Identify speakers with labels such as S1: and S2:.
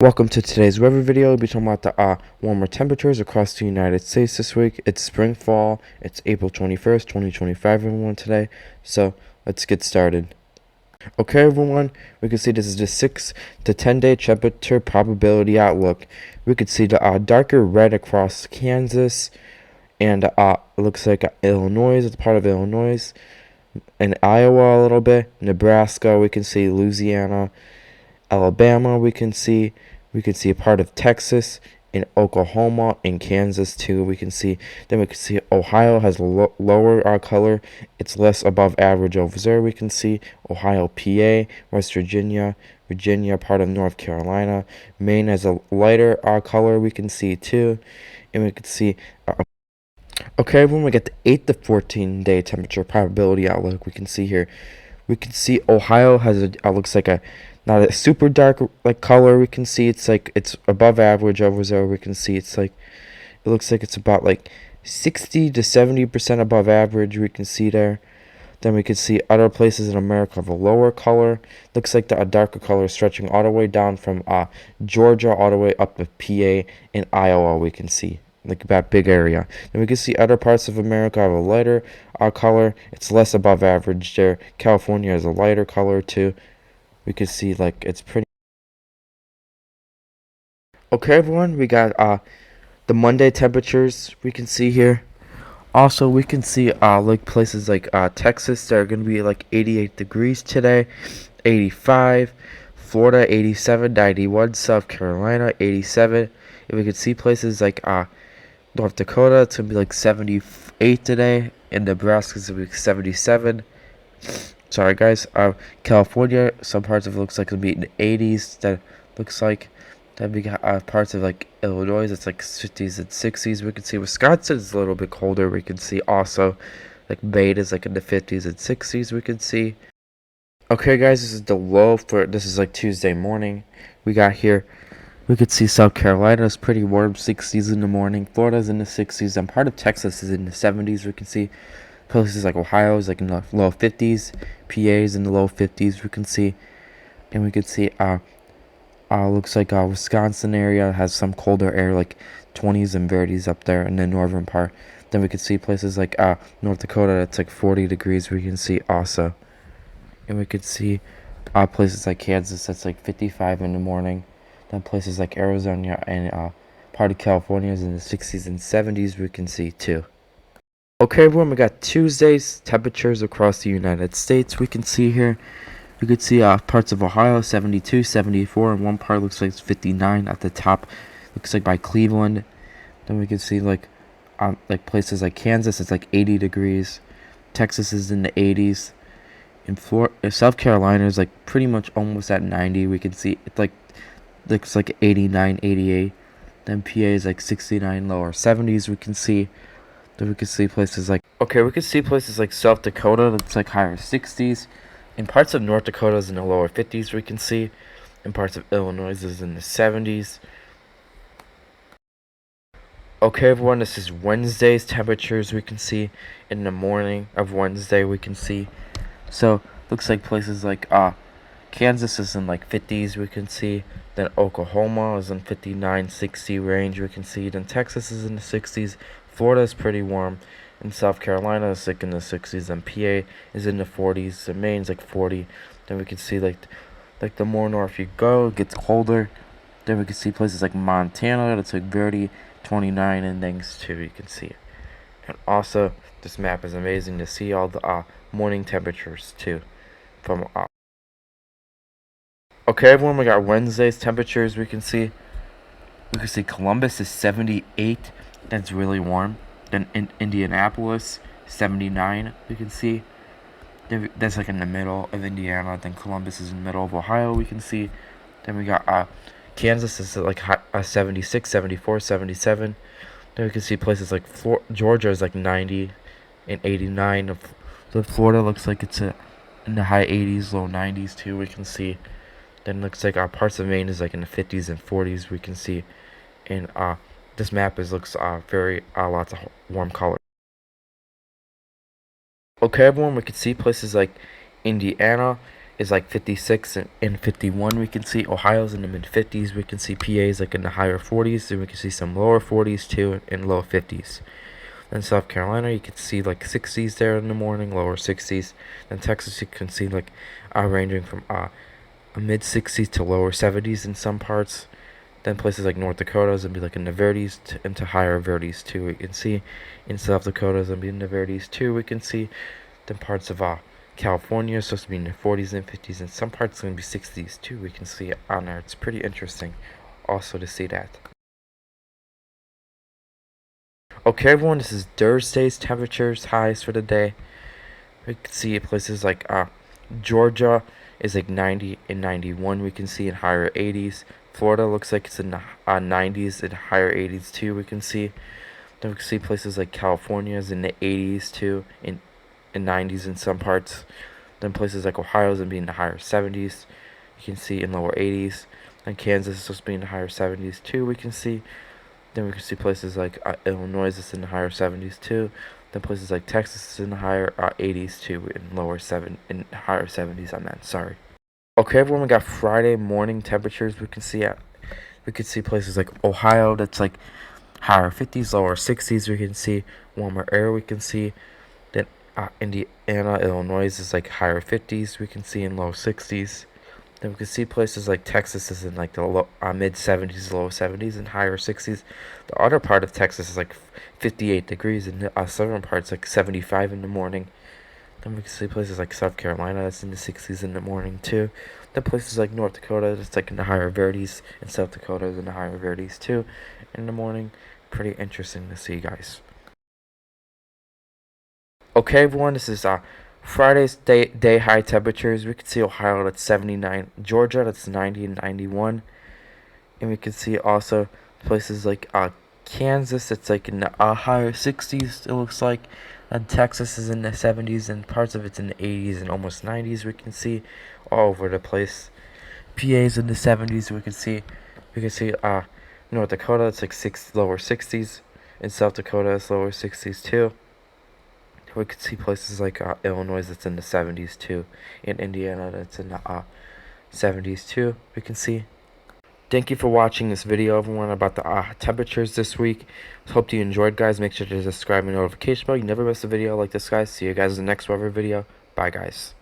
S1: Welcome to today's weather video. We'll be talking about the warmer temperatures across the United States this week. It's spring fall. It's April 21st, 2025, everyone, today. So let's get started. Okay, everyone, we can see this is the 6 to 10 day temperature probability outlook. We could see the darker red across Kansas, and it looks like Illinois, it's part of Illinois, and Iowa a little bit. Nebraska, we can see Louisiana, Alabama, we can see a part of Texas, in Oklahoma, in Kansas too. We can see Ohio has lower color. It's less above average over there. We can see Ohio, PA, West Virginia, part of North Carolina. Maine has a lighter color. We can see too, and we can see. Okay, when we get the 8 to 14 day temperature probability outlook, we can see here. We can see Ohio has looks like a not a super dark like color. We can see it's above average over there. We can see it looks like it's about like 60 to 70% above average. We can see there. Then we can see other places in America have a lower color. Looks like a darker color stretching all the way down from Georgia all the way up to PA and Iowa. We can see like that big area. Then we can see other parts of America have a lighter color. It's less above average there. California has a lighter color too. We can see like it's pretty. Okay, everyone, we got the Monday temperatures we can see here. Also, we can see like places like Texas that are gonna be like 88 degrees today, 85, Florida 87, 91, South Carolina 87. And we can see places like North Dakota, it's gonna be like 78 today, and Nebraska's gonna be 77. Sorry, guys. California, some parts of it looks like it'll be in the 80s. That looks like. Then we got parts of like Illinois, it's like 50s and 60s. We can see Wisconsin is a little bit colder. We can see also like Maine is like in the 50s and 60s. We can see. Okay, guys, this is the low for this is like Tuesday morning. We got here. We could see South Carolina is pretty warm, 60s in the morning. Florida's in the 60s, and part of Texas is in the 70s. We can see places like Ohio is like in the low 50s, PA's in the low 50s. We can see, and we could see looks like Wisconsin area has some colder air, like 20s and 30s up there in the northern part. Then we could see places like North Dakota that's like 40 degrees. We can see also, and we could see places like Kansas that's like 55 in the morning. Then places like Arizona and part of California is in the 60s and 70s. We can see too. Okay, everyone, we got Tuesday's temperatures across the United States. We can see here. We could see parts of Ohio 72, 74, and one part looks like it's 59 at the top. Looks like by Cleveland. Then we can see like places like Kansas, it's like 80 degrees. Texas is in the 80s. In South Carolina is like pretty much almost at 90. We can see it like looks like 89, 88. Then PA is like 69, lower 70s. We can see. Then we can see places like South Dakota that's like higher 60s. In parts of North Dakota is in the lower 50s. We can see. In parts of Illinois is in the 70s. Okay, everyone, this is Wednesday's temperatures. We can see in the morning of Wednesday. We can see. So looks like places like Kansas is in like 50s. We can see. Then Oklahoma is in 59, 60 range. We can see. Then Texas is in the 60s. Florida is pretty warm. And South Carolina is like in the 60s. And PA is in the 40s. And Maine's like 40. Then we can see like the more north you go, it gets colder. Then we can see places like Montana that's like 30, 29 and things too. You can see. And also, this map is amazing to see all the morning temperatures too. From okay, everyone, we got Wednesday's temperatures. We can see Columbus is 78. That's really warm. Then in Indianapolis, 79. We can see. That's like in the middle of Indiana. Then Columbus is in the middle of Ohio. We can see. Then we got Kansas is like 76, 74, 77. Then we can see places like Georgia is like 90 and 89. So Florida looks like it's in the high 80s, low 90s too. We can see. Then looks like parts of Maine is like in the 50s and 40s. We can see. And this map looks very lots of warm colors. Okay, everyone, we can see places like Indiana is like 56 and 51. We can see Ohio's in the mid 50s. We can see PA's like in the higher 40s, and we can see some lower 40s too, and low 50s. Then South Carolina, you can see like 60s there in the morning, lower 60s. Then Texas, you can see like ranging from a mid 60s to lower 70s in some parts. Then places like North Dakota's and be like in the Verdes into higher Verdes too. We can see in South Dakota's and be in the Verdes too. We can see then parts of California is supposed to be in the 40s and 50s, and some parts going to be 60s too. We can see it on there. It's pretty interesting also to see that. Okay, everyone, this is Thursday's temperatures highs for the day. We can see places like Georgia is like 90 and 91. We can see in higher 80s. Florida looks like it's in the 90s and higher 80s too. We can see. Then we can see places like California is in the 80s too, in 90s in some parts. Then places like Ohio's and be in the higher 70s. You can see in lower 80s. And Kansas is supposed to be in the higher 70s too. We can see. Then we can see places like Illinois is in the higher 70s too. Then places like Texas is in the higher 80s too, in higher 70s. I meant, sorry. Okay, everyone, we got Friday morning temperatures. We can see places like Ohio that's like higher 50s, lower 60s. We can see warmer air. We can see that Indiana, Illinois is like higher 50s. We can see in low 60s. Then we can see places like Texas is in like the mid 70s, low 70s, and higher 60s. The other part of Texas is like 58 degrees, and the southern part's like 75 in the morning. Then we can see places like South Carolina that's in the 60s in the morning too. Then places like North Dakota that's like in the higher Verdes, and South Dakota is in the higher Verdes too in the morning. Pretty interesting to see, guys. Okay, everyone, this is Friday's day high temperatures. We can see Ohio that's 79, Georgia that's 90 and 91, and we can see also places like Kansas that's like in the higher 60s. It looks like, and Texas is in the 70s, and parts of it's in the 80s and almost 90s. We can see all over the place. PA's in the 70s. We can see North Dakota it's like lower 60s, and South Dakota is lower 60s too. We could see places like Illinois that's in the 70s too, and Indiana that's in the 70s too. We can see. Thank you for watching this video, everyone, about the temperatures this week. Hope you enjoyed, guys. Make sure to subscribe and notification bell. You never miss a video like this, guys. See you guys in the next weather video. Bye, guys.